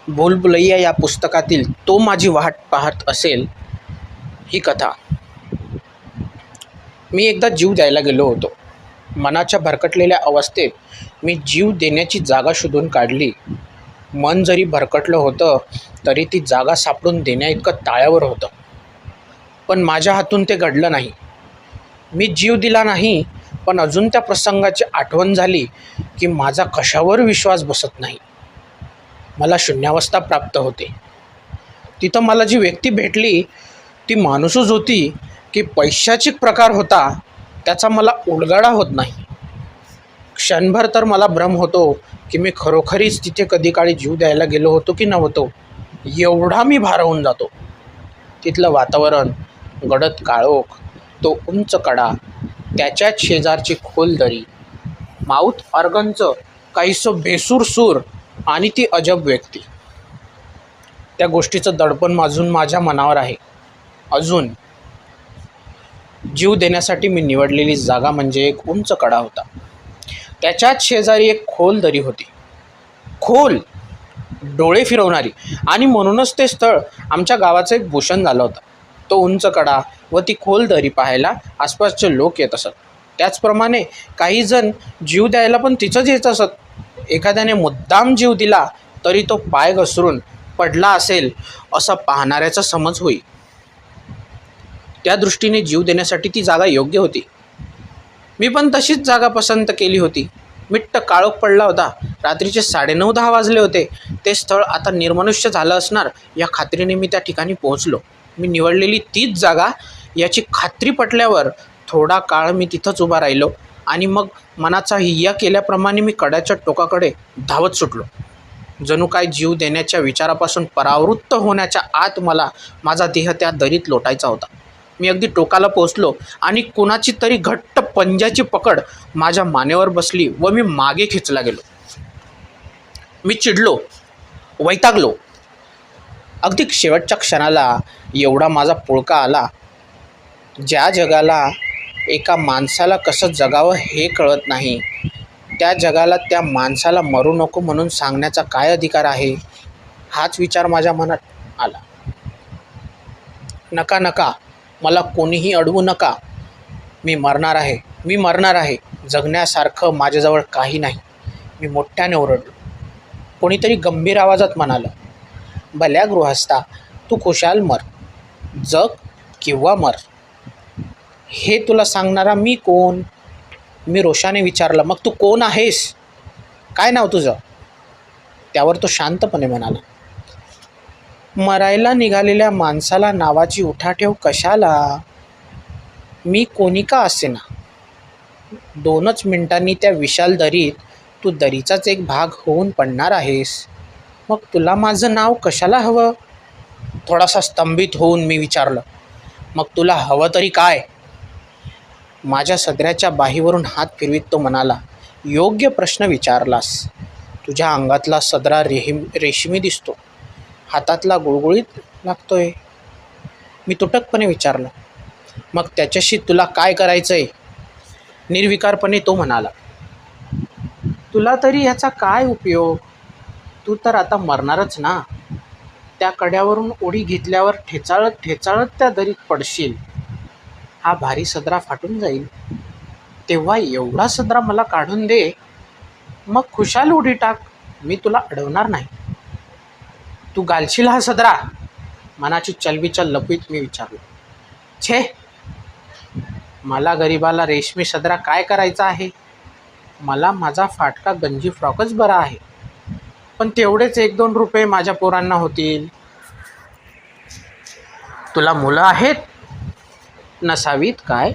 भूलभुलैया या पुस्तकातील तो माझी वाट पाहत असेल ही कथा. मी एकदा जीव द्यायला गेलो होतो. मनाच्या भरकटलेल्या अवस्थेत मी जीव देण्याची जागा शोधून काढली. मन जरी भरकटलं होतं तरी ती जागा सापडून देण्याइतकं ताळ्यावर होतं. पण माझ्या हातून ते घडलं नाही. मी जीव दिला नाही, पण अजून त्या प्रसंगाची आठवण झाली की माझा कशावर विश्वास बसत नाही. मला शून्यावस्था प्राप्त होते. तिथं मला जी व्यक्ती भेटली ती माणूसच होती की पैशाचिक प्रकार होता त्याचा मला उलगडा होत नाही. क्षणभर तर मला भ्रम होतो की मी खरोखरीच तिथे कधी काळी जीव द्यायला गेलो होतो की नव्हतो. एवढा मी भारावून जातो. तिथलं वातावरण, गडद काळोख, तो उंच कडा, त्याच्याच शेजारची खोल दरी, माउथ ऑर्गनचं काहीसं बेसूर सूर आणि ती अजब व्यक्ती. त्या गोष्टीचं दडपण अजून माझ्या मनावर आहे. अजून जीव देण्यासाठी मी निवडलेली जागा म्हणजे एक उंच कडा होता. त्याच्याच शेजारी एक खोल दरी होती. खोल, डोळे फिरवणारी, आणि म्हणूनच ते स्थळ आमच्या गावाचं एक भूषण झालं होतं. तो उंच कडा व ती खोल दरी पाहायला आसपासचे लोक येत असत. त्याचप्रमाणे काही जण जीव द्यायला पण तिथंच येत असत. एखाद्याने मुद्दाम जीव दिला तरी तो पाय घसरून पडला असेल असं पाहणाऱ्याचा समज होई. त्या दृष्टीने जीव देण्यासाठी ती जागा योग्य होती. मी पण तशीच जागा पसंत केली होती. मिट्ट काळोख पडला होता. रात्रीचे 9:30-10 वाजले होते. ते स्थळ आता निर्मनुष्य झालं असणार या खात्रीने मी त्या ठिकाणी पोहोचलो. मी निवडलेली तीच जागा याची खात्री पटल्यावर थोडा काळ मी तिथंच उभा राहिलो आणि मग मनाचा हिय्या केल्याप्रमाणे मी कड्याच्या टोकाकडे धावत सुटलो. जणू काय जीव देण्याच्या विचारापासून परावृत्त होण्याच्या आत मला माझा देह त्या दरीत लोटायचा होता. मी अगदी टोकाला पोहोचलो आणि कुणाची तरी घट्ट पंजाची पकड माझ्या मानेवर बसली व मी मागे खेचला गेलो. मी चिडलो, वैतागलो. अगदी शेवटच्या क्षणाला एवढा माझा पुळका आला. ज्या जगाला एका माणसाला कसं जगावं हे कळत नाही, त्या जगाला त्या माणसाला मरू नको म्हणून सांगण्याचा काय अधिकार आहे? हाच विचार माझ्या मनात आला. नका नका, मला कोणीही अडवू नका. मी मरणार आहे, मी मरणार आहे. जगण्यासारखं माझ्याजवळ काही नाही. मी मोठ्याने ओरडलो. कोणीतरी गंभीर आवाजात म्हणालं, भल्या गृहस्था, तू खुशाल मर, जग किंवा मर. हे तुला सांगणारा मी कोण? मी रोषाने विचारलं, मग तू कोण आहेस? काय नाव तुझं? त्यावर तो शांतपणे म्हणाला, मरायला निघालेल्या माणसाला नावाची उठाठेव कशाला? मी कोणी का असेना. 2च मिनिटांनी त्या विशाल दरीत तू दरीचाच एक भाग होऊन पडणार आहेस. मग तुला माझं नाव कशाला हवं? थोडासा स्तंभित होऊन मी विचारलं, मग तुला हवं तरी काय? माझ्या सदऱ्याच्या बाहीवरून हात फिरवीत तो म्हणाला, योग्य प्रश्न विचारलास. तुझ्या अंगातला सदरा रेशमी दिसतो. हातातला गुळगुळीत लागतोय. मी तुटकपणे विचारलं, मग त्याच्याशी तुला काय करायचंय? निर्विकारपणे तो म्हणाला, तुला तरी ह्याचा काय उपयोग? तू तर आता मरणारच ना. त्या कड्यावरून उडी घेतल्यावर ठेचाळत ठेचाळत त्या दरीत पडशील. हा भारी सदरा फाटून जाईल. तेव्हा एवढा सदरा मला काढून दे, मग खुशाल उडी टाक. मी तुला अडवणार नाही. तू घालशील हा सदरा? मनाची चलबिचल लपवीत मी विचारलो. छे, मला गरीबाला रेशमी सदरा काय करायचा आहे? मला माझा फाटका गंजी फ्रॉकच बरा आहे. पण तेवढेच 1-2 रुपये माझ्या पोरांना होतील. तुला मुलं आहेत? नसावीत काय?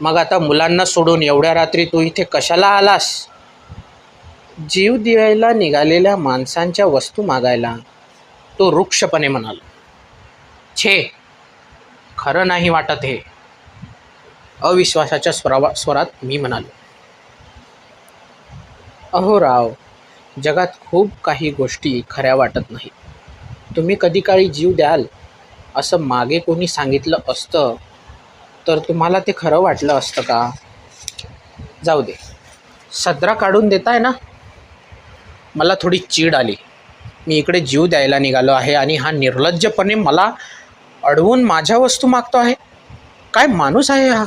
मग आता मुलांना सोडून एवढ्या रात्री तू इथे कशाला आलास? जीव द्यायला निघालेल्या माणसांच्या वस्तू मागायला, तो रुक्षपणे म्हणाला. छे, खरं नाही वाटत हे. अविश्वासाच्या स्वरात मी म्हणालो. अहो राव, जगात खूप काही गोष्टी खऱ्या वाटत नाही. तुम्ही कधी काळी जीव द्याल असं मागे कोणी सांगितलं असतं तर तुम्हाला ते खरं वाटलं असतं का? जाऊ दे, सदरा काढून देताय ना. मला थोडी चीड आली. मी इकडे जीव द्यायला निघालो आहे आणि हा निर्लज्जपणे मला अडवून माझ्या वस्तू मागतो आहे. काय माणूस आहे हा?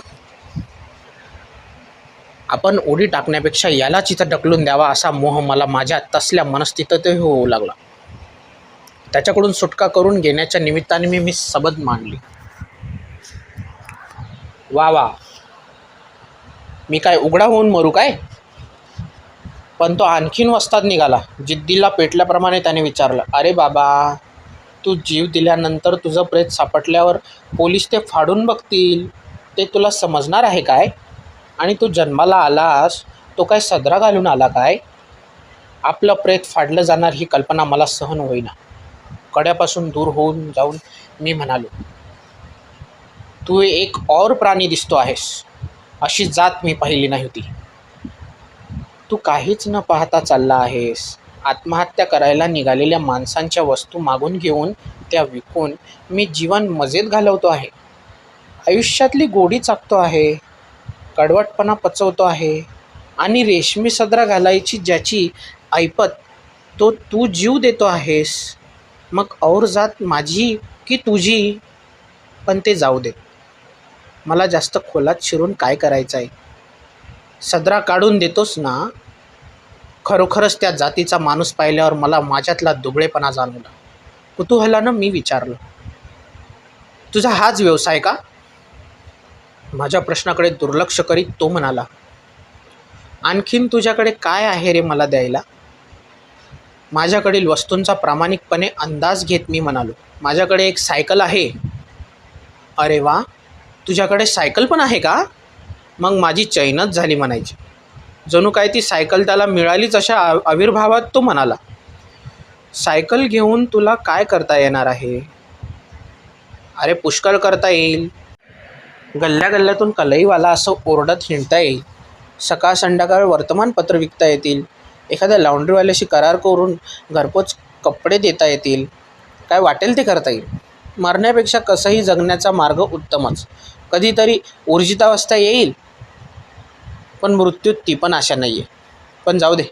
आपण उडी टाकण्यापेक्षा यालाच इथं ढकलून द्यावा असा मोह मला माझ्या तसल्या मनस्थितीतही होऊ लागला. त्याच्याकडून सुटका करून घेण्याच्या निमित्ताने मी सबद मांडली. वा वा, मी काय उघडा होऊन मरू काय? पण तो आणखीन वस्ताद निघाला. जिद्दीला पेटल्याप्रमाणे त्याने विचारलं, अरे बाबा, तू जीव दिल्यानंतर तुझं प्रेत सापडल्यावर पोलीस ते फाडून बघतील, ते तुला समजणार आहे काय? आणि तू जन्माला आलास तो काय सदरा घालून आला काय? आपलं प्रेत फाडलं जाणार ही कल्पना मला सहन होईना. कड्यापासून दूर होऊन जाऊन मी म्हणालो, तू एक और प्राणी दिसतो आहेस. अशी जात मी पाहिली नाही होती. तू काहीच न पाहता चालला आहेस. आत्महत्या करायला निघालेल्या माणसांच्या वस्तू मागून घेऊन त्या विकून मी जीवन मजेत घालवतो आहे. आयुष्यातली गोडी चाकतो आहे, कडवटपणा पचवतो आहे आणि रेशमी सदरा घालायची ज्याची ऐपत तो तू जीव देतो आहेस. मग और जात माझी की तुझी? पण ते जाऊ दे. मला जास्त खोलात शिरून काय करायचं आहे? सदरा काढून देतोस ना? खरोखरच त्या जातीचा माणूस पाहिल्यावर मला माझ्यातला दुबळेपणा जाणवला. कुतूहलानं मी विचारलं, तुझा हाच व्यवसाय का? माझ्या प्रश्नाकडे दुर्लक्ष करीत तो म्हणाला, आणखीन तुझ्याकडे काय आहे रे मला द्यायला? माझ्याकडील वस्तूंचा प्रामाणिकपणे अंदाज घेत मी म्हणालो, माझ्याकडे एक सायकल आहे. अरे वा, तुझ्याकडे सायकल पण आहे का? मग माझी चैनच झाली म्हणायची. जणू काय ती सायकल त्याला मिळालीच अशा आविर्भावात तो म्हणाला, सायकल घेऊन तुला काय करता येणार आहे? अरे पुष्कळ करता येईल. गल्ल्या गल्ल्यातून कलईवाला असं ओरडत हिंडता येईल. सकाळ संध्याकाळ वर्तमानपत्र विकता येतील. एखाद्या लॉन्ड्रीवाल्याशी करार करून घरपोच कपडे देता येतील. काय वाटेल ते करता येईल. मरण्यापेक्षा कसंही जगण्याचा मार्ग उत्तमच. कधीतरी ऊर्जितावस्था येईल, पण मृत्यूत ती पण आशा नाही आहे. पण जाऊ दे,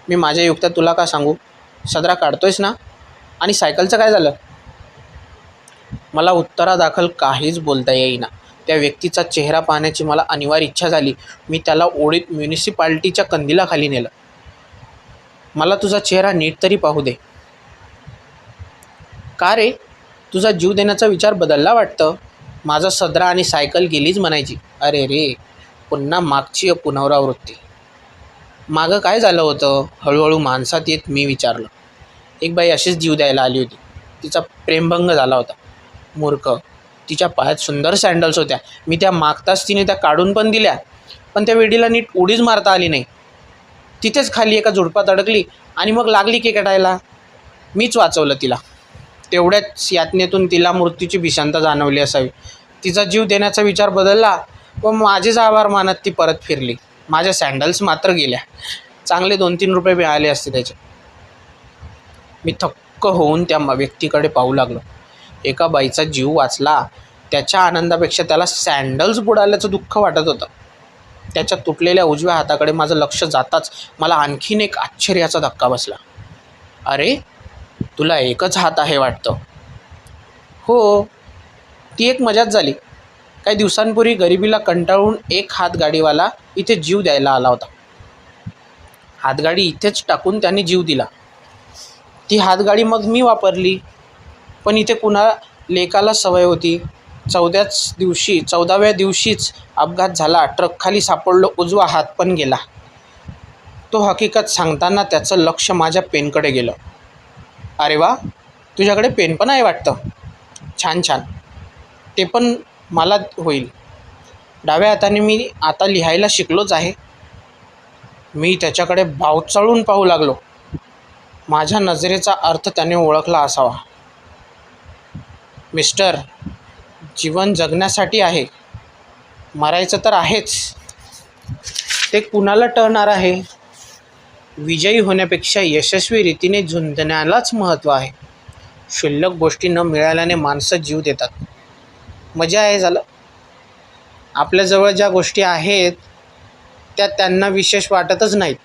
मी माझ्या युक्त्या तुला का सांगू? सदरा काढतोयस ना? आणि सायकलचं काय झालं? मला उत्तरादाखल काहीच बोलता येईना. त्या व्यक्तीचा चेहरा पाहण्याची मला अनिवार्य इच्छा झाली. मी त्याला ओढीत म्युनिसिपाल्टीच्या कंदिलाखाली नेलं. मला तुझा चेहरा नीट तरी पाहू दे. का रे, तुझा जीव देण्याचा विचार बदलला वाटतं? माझा सदरा आणि सायकल गेलीच म्हणायची. अरे रे, पुन्हा मागची पुनरावृत्ती. मागं काय झालं होतं? हळूहळू माणसात येत मी विचारलं. एक बाई अशीच जीव द्यायला आली होती. तिचा प्रेमभंग झाला होता. मूर्ख, तिच्या पायात सुंदर सँडल्स होत्या. मी त्या मागताच तिने त्या काढून पण दिल्या, पण त्या वेडीला नीट उडीच मारता आली नाही. तिथेच खाली एका झुडपात अडकली आणि मग लागली केकटायला. मीच वाचवलं तिला. तेवढ्याच यातनेतून तिला मृत्यूची भीषणता जाणवली असावी. तिचा जीव देण्याचा विचार बदलला व माझेच आभार मानत ती परत फिरली. माझ्या सँडल्स मात्र गेल्या. चांगले 2-3 रुपये मिळाले असते त्याचे. मी थक्क होऊन त्या व्यक्तीकडे पाहू लागलो. एका बाईचा जीव वाचला, त्याच्या आनंदापेक्षा त्याला सँडल्स बुडाल्याचं दुःख वाटत होतं. त्याच्या तुटलेल्या उजव्या हाताकडे माझं लक्ष जाताच मला आणखीन एक आश्चर्याचा धक्का बसला. अरे, तुला एकच हात आहे वाटतं. हो, ती एक मजाच झाली. काही दिवसांपूर्वी गरिबीला कंटाळून एक हातगाडीवाला इथे जीव द्यायला आला होता. हातगाडी इथेच टाकून त्याने जीव दिला. ती हातगाडी मग मी वापरली. पण इथे कुणा लेकाला सवय होती. 14व्या दिवशीच अपघात झाला. ट्रकखाली सापडलो. उजवा हात पण गेला. तो हकीकत सांगताना त्याचं लक्ष माझ्या पेनकडे गेलं. अरे वा, तुझ्याकडे पेन पण आहे वाटतं. छान छान, ते पण मला होईल. डाव्या हाताने मी आता लिहायला शिकलोच आहे. मी त्याच्याकडे बावचळून पाहू लागलो. माझ्या नजरेचा अर्थ त्याने ओळखला असावा. मिस्टर, जीवन जगण्यासाठी आहे, मरायचं तर आहेच. ते कुणाला टळणार आहे? विजयी होण्यापेक्षा यशस्वी रीतीने झुंजण्यालाच महत्त्व आहे. क्षुल्लक गोष्टी न मिळाल्याने माणसं जीव देतात. मजा आहे झालं. आपल्याजवळ ज्या गोष्टी आहेत त्या त्यांना विशेष वाटतच नाहीत.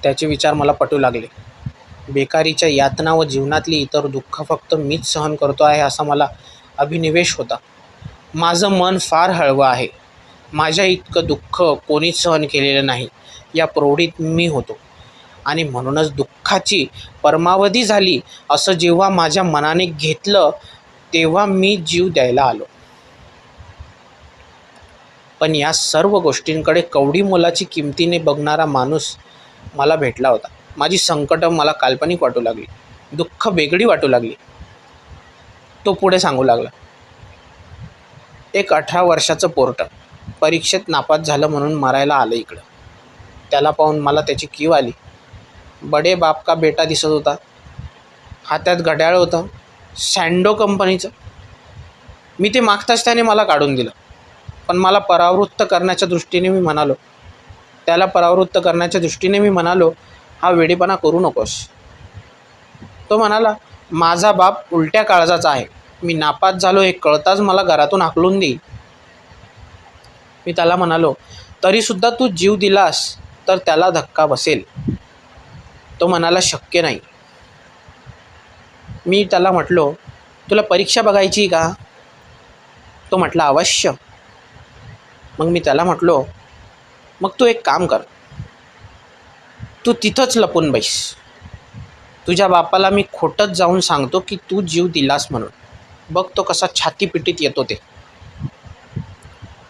त्याचे विचार मला पटू लागले. बेकारीच्या यातना व जीवनातली इतर दुःख फक्त मीच सहन करतो आहे असा मला अभिनिवेश होता. माझं मन फार हळवं आहे. माझ्या इतकं दुःख कोणीच सहन केलेलं नाही या प्रौढीत मी होतो. आणि म्हणूनच दुःखाची परमावधी झाली असं जेव्हा माझ्या मनाने घेतलं तेव्हा मी जीव द्यायला आलो. पण या सर्व गोष्टींकडे कवडी मोलाची किमतीने बघणारा माणूस मला भेटला होता. माझी संकटं मला काल्पनिक वाटू लागली, दुःख वेगळी वाटू लागली. तो पुढे सांगू लागला. एक 18 वर्षाचं पोरटं परीक्षेत नापास झालं म्हणून मरायला आलं इकडं. त्याला पाहून मला त्याची कीव आली. बडे बाप का बेटा दिसत होता. हातात घड्याळ होतं, सँडो कंपनीचं. मी ते मागताच त्याने मला काढून दिलं. पण मला परावृत्त करण्याच्या दृष्टीने मी म्हणालो, त्याला परावृत्त करण्याच्या दृष्टीने मी म्हणालो, हा वेडेपणा करू नकोस. तो म्हणाला, माझा बाप उलट्या काळजाचा आहे. मी नापास झालो हे कळताच मला घरातून हाकलून देईल. मी त्याला म्हणालो, तरीसुद्धा तू जीव दिलास तर त्याला धक्का बसेल. तो म्हणाला, शक्य नाही. मी त्याला म्हटलो, तुला परीक्षा बघायची का? तो म्हटला, अवश्य. मग मी त्याला म्हटलो, मग तू एक काम कर, तू तिथंच लपून बैस. तुझ्या बापाला मी खोटंच जाऊन सांगतो की तू जीव दिलास म्हणून. बघ तो कसा छातीपिटीत येतो ते.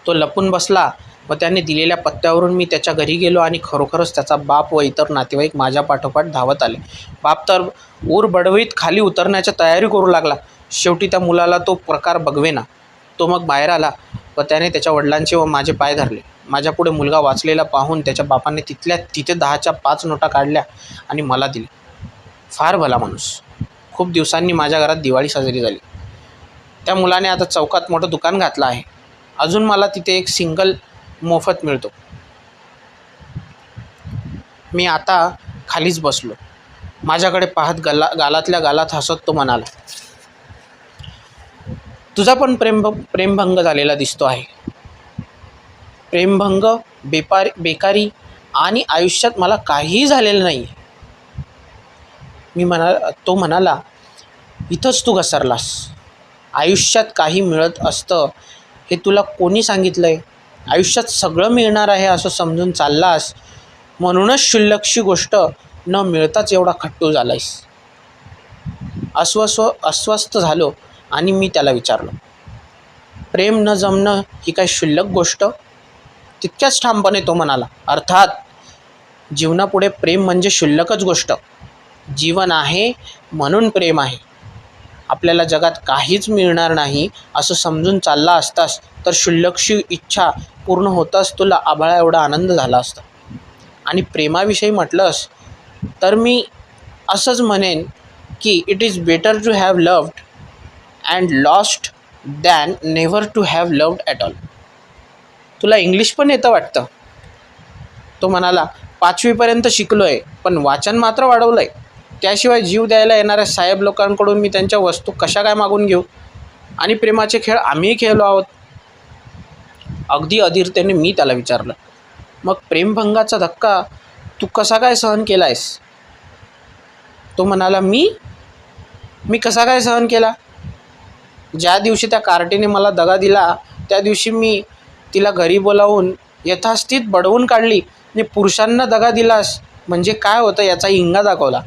तो लपून बसला व त्याने दिलेल्या पत्त्यावरून मी त्याच्या घरी गेलो आणि खरोखरच त्याचा बाप व इतर नातेवाईक माझ्या पाठोपाठ धावत आले. बाप तर ऊर बडवीत खाली उतरण्याची तयारी करू लागला. शेवटी त्या मुलाला तो प्रकार बघवेना. तो मग बाहेर आला व त्याने त्याच्या वडिलांचे व माझे पाय धरले. माझ्यापुढे मुलगा वाचलेला पाहून त्याच्या बापाने तिथल्या तिथे 10च्या 5 नोटा काढल्या आणि मला दिल्या. फार भला माणूस. खूप दिवसांनी माझ्या घरात दिवाळी साजरी झाली. त्या मुलाने आता चौकात मोठं दुकान घातलं आहे. अजून मला तिथे एक सिंगल मोफत मिळतो. मी आता खालीच बसलो. माझ्याकडे पाहत गालातल्या गालात हसत तो म्हणाला, तुझा पण प्रेमभंग झालेला दिसतो आहे. प्रेमभंग, बेकारी आणि आयुष्यात मला काहीही झालेलं नाही. तो म्हणाला, इथंच तू घसरलास. आयुष्यात काही मिळत असतं हे तुला कोणी सांगितलं आहे? आयुष्यात सगळं मिळणार आहे असं समजून चाललास, म्हणूनच क्षुल्लकशी गोष्ट न मिळताच एवढा खट्टू झालायस. अस्वस्थ झालो आणि मी त्याला विचारलो, प्रेम न जमणं ही काय क्षुल्लक गोष्ट? तितक्याच ठामपणे तो म्हणाला, अर्थात जीवनापुढे प्रेम म्हणजे क्षुल्लकच गोष्ट. जीवन आहे म्हणून प्रेम आहे. आपल्याला जगात काहीच मिळणार नाही असं समजून चालला असतास तर क्षुल्लकशी इच्छा पूर्ण होताच तुला आभाळा एवढा आनंद झाला असता. आणि प्रेमाविषयी म्हटलंस तर मी असंच म्हणेन की it is better to have loved and lost than never to have loved at all. तुला इंग्लिश पण येतं वाटतं? तो म्हणाला, 5वीपर्यंत शिकलो आहे, पण वाचन मात्र वाढवलं आहे. त्याशिवाय जीव द्यायला येणाऱ्या साहेब लोकांकडून मी त्यांच्या वस्तू कशा काय मागून घेऊ? आणि प्रेमाचे खेळ आम्हीही खेळलो आहोत. अगदी अधीरतेने मी त्याला विचारलं, मग प्रेमभंगाचा धक्का तू कसा काय सहन केला आहेस? तो म्हणाला, मी कसा काय सहन केला? ज्या दिवशी त्या कार्टीने मला दगा दिला त्या दिवशी मी तिला घरी बोलावून यथास्थित बडवून काढली आणि पुरुषांना दगा दिलास म्हणजे काय होतं याचा हिंगा दाखवला.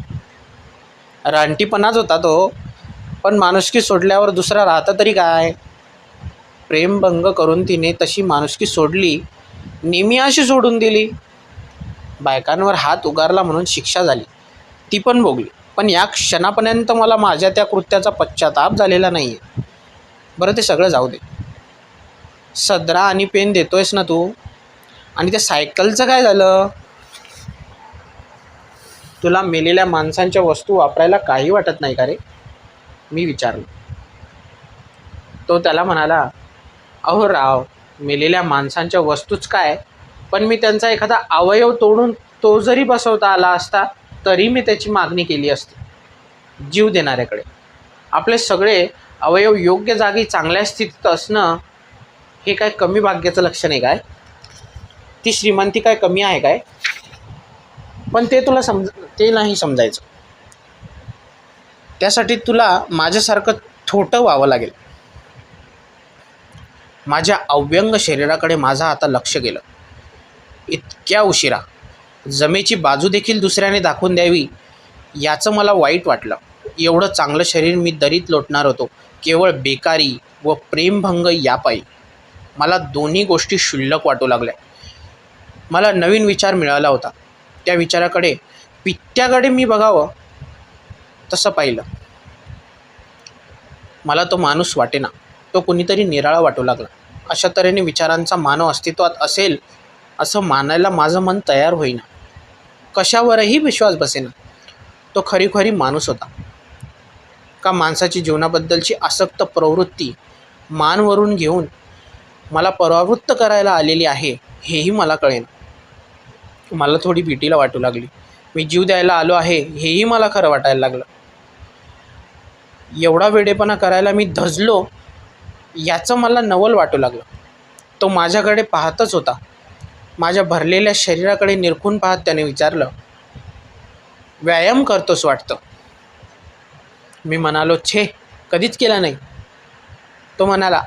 रानटीपणाच होता तो, पण माणुसकी सोडल्यावर दुसरा राहतं तरी काय? प्रेमभंग करून तिने तशी माणुसकी सोडली, नेहमी अशी सोडून दिली. बायकांवर हात उगारला म्हणून शिक्षा झाली, ती पण भोगली. पण या क्षणापर्यंत मला माझ्या त्या कृत्याचा पश्चाताप झालेला नाही आहे. बरं ते सगळं जाऊ दे. सदरा आणि पेन देतोयस ना तू? आणि त्या सायकलचं काय झालं? तुला मेलेल्या माणसांच्या वस्तू वापरायला काही वाटत नाही का रे? मी विचारलं. तो त्याला म्हणाला, अहो राव, मेलेल्या माणसांच्या वस्तूच काय, पण मी त्यांचा एखादा अवयव तोडून तो जरी बसवता आला असता तरी मी त्याची मागणी केली असती जीव देणाऱ्याकडे. आपले सगळे अवयव योग्य जागी चांगल्या स्थितीत असणं हे काय कमी भाग्याचं लक्षण आहे काय? ती श्रीमंती काय कमी आहे काय? पण ते तुला ते नाही समजायचं. त्यासाठी तुला माझ्यासारखं छोटं व्हावं लागेल. माझ्या अव्यंग शरीराकडे माझं आता लक्ष गेलं. इतक्या उशिरा जमेची बाजू देखील दुसऱ्याने दाखवून द्यावी याचं मला वाईट वाटलं. एवढं चांगलं शरीर मी दरीत लोटणार होतो केवळ बेकारी व प्रेमभंग यापायी. मला दोन्ही गोष्टी क्षुल्लक वाटू लागल्या. मला नवीन विचार मिळाला होता. त्या विचाराकडे पित्त्याकडे मी बघावं तसं पाहिलं. मला तो माणूस वाटेना. तो कुणीतरी निराळा वाटू लागला. अशा तऱ्हेने विचारांचा मानव अस्तित्वात असेल असं मानायला माझं मन तयार होईना. कशावरही विश्वास बसेना. तो खरीखुरी माणूस होता का माणसाची जीवनाबद्दलची आसक्त प्रवृत्ती मानवरून घेऊन मला परावृत्त करायला आलेली आहे हेही मला कळेना. मला थोडी भीतीला वाटू लागली. मी जीव द्यायला आलो आहे हेही मला खरं वाटायला लागलं. एवढा वेडेपणा करायला मी धजलो याचं मला नवल वाटू लागलं. तो माझ्याकडे पाहतच होता. माझ्या भरलेल्या शरीराकडे निरखून पाहत त्याने विचारलं, व्यायाम करतोस वाटतं. मी म्हणालो, छे, कधीच केला नाही. तो म्हणाला,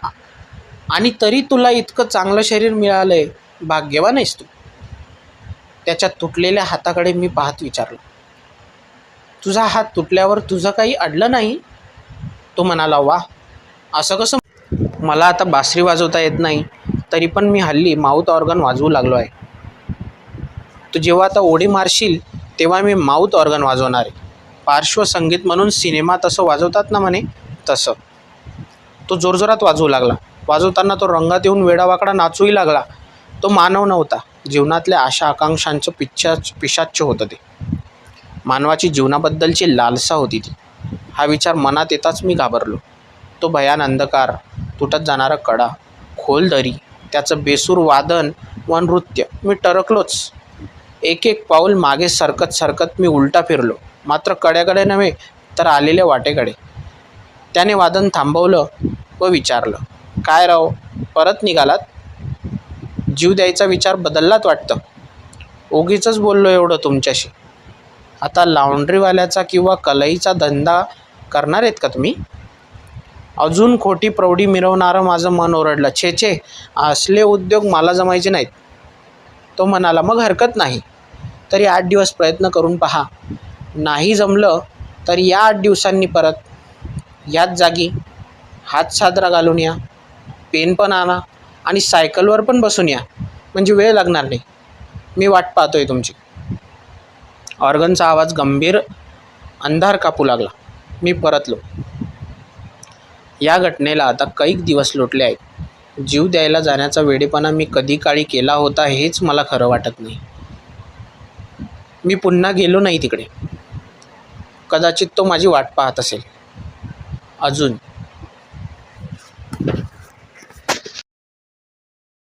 आणि तरी तुला इतकं चांगलं शरीर मिळालंय, भाग्यवान आहेस तू. त्याच्या तुटलेल्या हाताकडे मी पाहत विचारलं, तुझा हात तुटल्यावर तुझं काही अडलं नाही? तो म्हणाला, वा, असं कसं? मला आता बासरी वाजवता येत नाही, तरी पण मी हल्ली माउथ ऑर्गन वाजवू लागलो आहे. तू जेव्हा आता ओढी मारशील तेव्हा मी माउथ ऑर्गन वाजवणार आहे. पार्श्वसंगीत म्हणून सिनेमात असं वाजवतात ना म्हणे, तसं. तो जोरजोरात वाजवू लागला. वाजवताना तो रंगात येऊन वेडावाकडा नाचूही लागला. तो मानव नव्हता. जीवनातल्या आशा आकांक्षांचं पिशाच्च होतं ते. मानवाची जीवनाबद्दलची लालसा होती ती. हा विचार मनात येताच मी घाबरलो. तो भयान अंधकार, तुटत जाणारा कडा, खोल दरी, त्याचं बेसूर वादन व नृत्य. मी टरकलोच. एक एक पाऊल मागे सरकत सरकत मी उलटा फिरलो, मात्र कड्याकडे नव्हे तर आलेल्या वाटेकडे. त्याने वादन थांबवलं व विचारलं, काय राव, परत निघालात? जीव द्यायचा विचार बदललात वाटतं. उगीचच बोललो एवढं तुमच्याशी. आता लॉन्ड्रीवाल्याचा किंवा कलईचा धंदा करणार आहेत का तुम्ही? अजून खोटी प्रौढी मिरवणारं माझं मन ओरडलं. छे छे, असले उद्योग मला जमायचे नाहीत. तो म्हणाला, मग हरकत नाही. तरी 8 दिवस प्रयत्न करून पहा. नाही जमलं तर या 8 दिवसांनी परत याच जागी हात साजरा घालून या, पेन पण आणा आणि सायकलवर पण बसून या, म्हणजे वेळ लागणार नाही. मी वाट पाहतोय तुमची. ऑर्गनचा आवाज गंभीर अंधार कापू लागला. मी परतलो. या घटनेला आता कैक दिवस लोटले आहेत. जीव द्यायला जाण्याचा वेडेपणा मी कधी काळी केला होता हेच मला खरं वाटत नाही. मी पुन्हा गेलो नाही तिकडे. कदाचित तो माझी वाट पाहत असेल अजून.